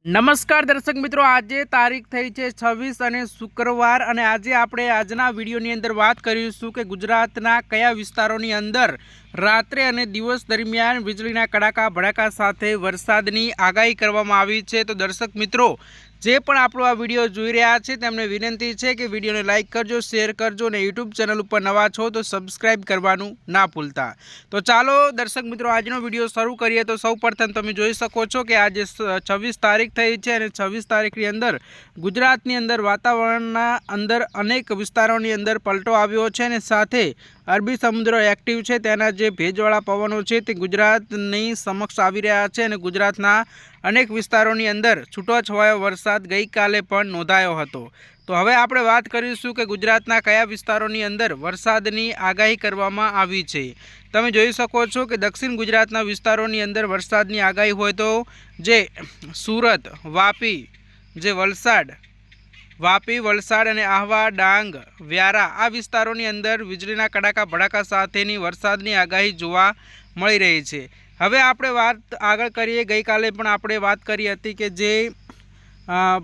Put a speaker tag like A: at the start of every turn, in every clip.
A: નમસ્કાર દર્શક મિત્રો, આજે તારીખ થઈ છે 26 અને શુક્રવાર અને આજે આપણે આજના વિડીયોની અંદર વાત કરીશું કે ગુજરાતના કયા વિસ્તારોની અંદર રાત્રે અને દિવસ દરમિયાન વીજળીના કડાકા ભડાકા સાથે વરસાદની આગાહી કરવામાં આવી છે। તો દર્શક મિત્રો જે પણ આપણો આ વિડીયો જોઈ રહ્યા છે તેમને વિનંતી છે કે વિડીયોને લાઇક કરજો, શેર કરજો અને યુટ્યુબ ચેનલ ઉપર નવા છો તો સબસ્ક્રાઇબ કરવાનું ના ભૂલતા। તો ચાલો દર્શક મિત્રો આજનો વિડીયો શરૂ કરીએ। તો સૌપ્રથમ તમે જોઈ શકો છો કે આજે 26 તારીખ થઈ છે અને 26 તારીખની અંદર ગુજરાતની અંદર વાતાવરણના અંદર અનેક વિસ્તારોની અંદર પલટો આવ્યો છે અને સાથે અરબી સમુદ્ર એક્ટિવ છે, તેના જે ભેજવાળા પવનો છે તે ગુજરાતની સમક્ષ આવી રહ્યા છે અને ગુજરાતના અનેક વિસ્તારોની અંદર છૂટોછવાયો વરસાદ ગઈકાલે પણ નોંધાયો હતો। તો હવે આપણે વાત કરીશું કે ગુજરાતના કયા વિસ્તારોની અંદર વરસાદની આગાહી કરવામાં આવી છે। તમે જોઈ શકો છો કે દક્ષિણ ગુજરાતના વિસ્તારોની અંદર વરસાદની આગાહી હોય તો જે સુરત, વાપી, વલસાડ અને આહવા, ડાંગ, વ્યારા આ વિસ્તારોની અંદર વીજળીના કડાકા ભડાકા સાથેની વરસાદની આગાહી જોવા મળી રહી છે। હવે આપણે વાત આગળ કરીએ। ગઈકાલે પણ આપણે વાત કરી હતી કે જે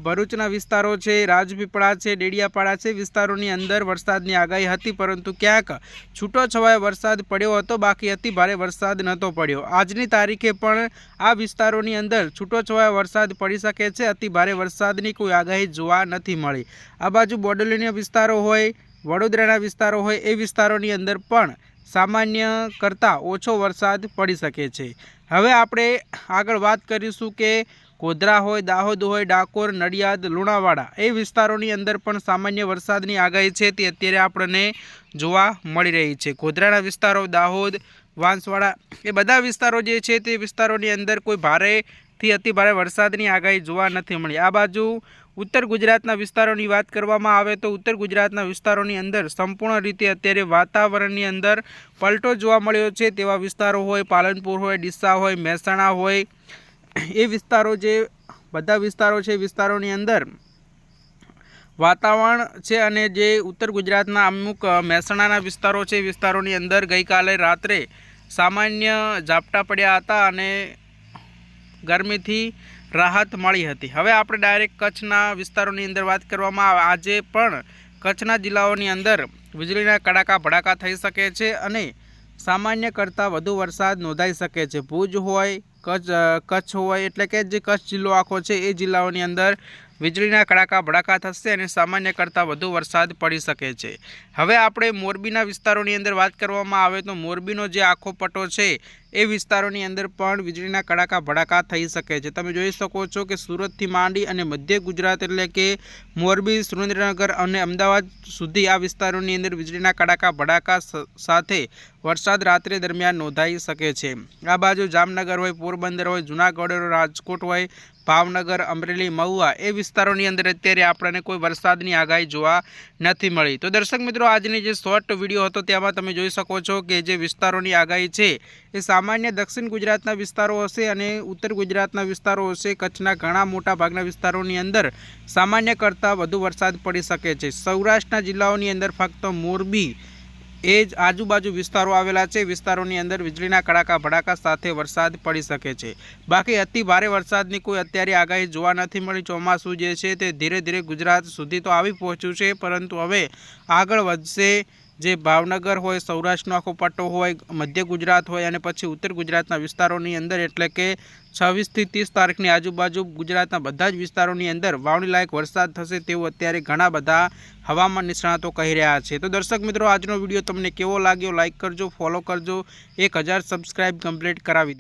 A: ભરૂચના વિસ્તારો છે, રાજપીપળા છે, ડેડિયાપાડા છે વિસ્તારોની અંદર વરસાદની આગાહી હતી, પરંતુ ક્યાંક છૂટોછવાયો વરસાદ પડ્યો હતો, બાકી અતિ ભારે વરસાદ નહોતો પડ્યો। આજની તારીખે પણ આ વિસ્તારોની અંદર છૂટોછવાયો વરસાદ પડી શકે છે, અતિ ભારે વરસાદની કોઈ આગાહી જોવા નથી મળી। આ બાજુ બોડેલીના વિસ્તારો હોય, વડોદરાના વિસ્તારો હોય એ વિસ્તારોની અંદર પણ સામાન્ય કરતાં ઓછો વરસાદ પડી શકે છે। હવે આપણે આગળ વાત કરીશું કે ગોધરા હોય, દાહોદ હોય, ડાકોર, નડિયાદ, લુણાવાડા એ વિસ્તારોની અંદર પણ સામાન્ય વરસાદની આગાહી છે તે અત્યારે આપણને જોવા મળી રહી છે। ગોધરાના વિસ્તારો, દાહોદ, વાંસવાડા એ બધા વિસ્તારો જે છે તે વિસ્તારોની અંદર કોઈ ભારેથી અતિ ભારે વરસાદની આગાહી જોવા નથી મળી। આ બાજુ ઉત્તર ગુજરાતના વિસ્તારોની વાત કરવામાં આવે તો ઉત્તર ગુજરાતના વિસ્તારોની અંદર સંપૂર્ણ રીતે અત્યારે વાતાવરણની અંદર પલટો જોવા મળ્યો છે તેવા વિસ્તારો હોય, પાલનપુર હોય, ડીસા હોય, મહેસાણા હોય એ વિસ્તારો જે બધા વિસ્તારો છે વિસ્તારોની અંદર વાતાવરણ છે અને જે ઉત્તર ગુજરાતના અમુક મહેસાણાના વિસ્તારો છે વિસ્તારોની અંદર ગઈકાલે રાત્રે સામાન્ય ઝાપટા પડ્યા હતા અને ગરમીથી રાહત મળી હતી। હવે આપણે ડાયરેક્ટ કચ્છના વિસ્તારોની અંદર વાત કરવામાં આવે, આજે પણ કચ્છના જિલ્લાઓની અંદર વીજળીના કડાકા ભડાકા થઈ શકે છે અને સામાન્ય કરતાં વધુ વરસાદ નોંધાઈ શકે છે। ભુજ હોય, કચ્છ હોય એટલે કે જે કચ્છ જિલ્લો આખો છે એ જિલ્લાઓની અંદર વીજળીના કડાકા ભડાકા થશે અને સામાન્ય કરતાં વધુ વરસાદ પડી શકે છે। હવે આપણે મોરબીના વિસ્તારોની અંદર વાત કરવામાં આવે તો મોરબીનો જે આખો પટ્ટો છે એ વિસ્તારોની અંદર પણ વીજળીના કડાકા ભડાકા થઈ શકે છે। તમે જોઈ શકો છો કે સુરતથી માંડી અને મધ્ય ગુજરાત એટલે કે મોરબી, સુરેન્દ્રનગર અને અમદાવાદ સુધી આ વિસ્તારોની અંદર વીજળીના કડાકા ભડાકા સાથે વરસાદ રાત્રે દરમિયાન નોંધાઈ શકે છે। આ બાજુ જામનગર હોય, પોરબંદર હોય, જૂનાગઢ હોય, રાજકોટ હોય, ભાવનગર, અમરેલી, મહુવા એ વિસ્તારોની અંદર અત્યારે આપણને કોઈ વરસાદની આગાહી જોવા નથી મળી। તો દર્શક મિત્રો આજની જે શોર્ટ વિડીયો હતો તેમાં તમે જોઈ શકો છો કે જે વિસ્તારોની આગાહી છે એ સામાન્ય દક્ષિણ ગુજરાતના વિસ્તારો હશે અને ઉત્તર ગુજરાતના વિસ્તારો હશે। કચ્છના ઘણા મોટા ભાગના વિસ્તારોની અંદર સામાન્ય કરતાં વધુ વરસાદ પડી શકે છે। સૌરાષ્ટ્રના જિલ્લાઓની અંદર ફક્ત મોરબી એ જ આજુબાજુ વિસ્તારો આવેલા છે વિસ્તારોની અંદર વીજળીના કડાકા ભડાકા સાથે વરસાદ પડી શકે છે, બાકી અતિ ભારે વરસાદની કોઈ અત્યારે આગાહી જોવા નથી મળી। ચોમાસું જે છે તે ધીરે ધીરે ગુજરાત સુધી તો આવી પહોંચ્યું છે, પરંતુ હવે આગળ વધશે। જે ભાવનગર હોય, સૌરાષ્ટ્રનો આખો પટ્ટો હોય, મધ્ય ગુજરાત હોય અને પછી ઉત્તર ગુજરાતના વિસ્તારોની અંદર એટલે કે 26થી 30 તારીખની આજુબાજુ ગુજરાતના બધા જ વિસ્તારોની અંદર વાવણી લાયક વરસાદ થશે તેવું અત્યારે ઘણા બધા હવામાન નિષ્ણાતો કહી રહ્યા છે। તો દર્શક મિત્રો આજનો વિડીયો તમને કેવો લાગ્યો લાઇક કરજો, ફોલો કરજો, 1000 સબસ્ક્રાઈબ કમ્પ્લીટ કરાવી દે।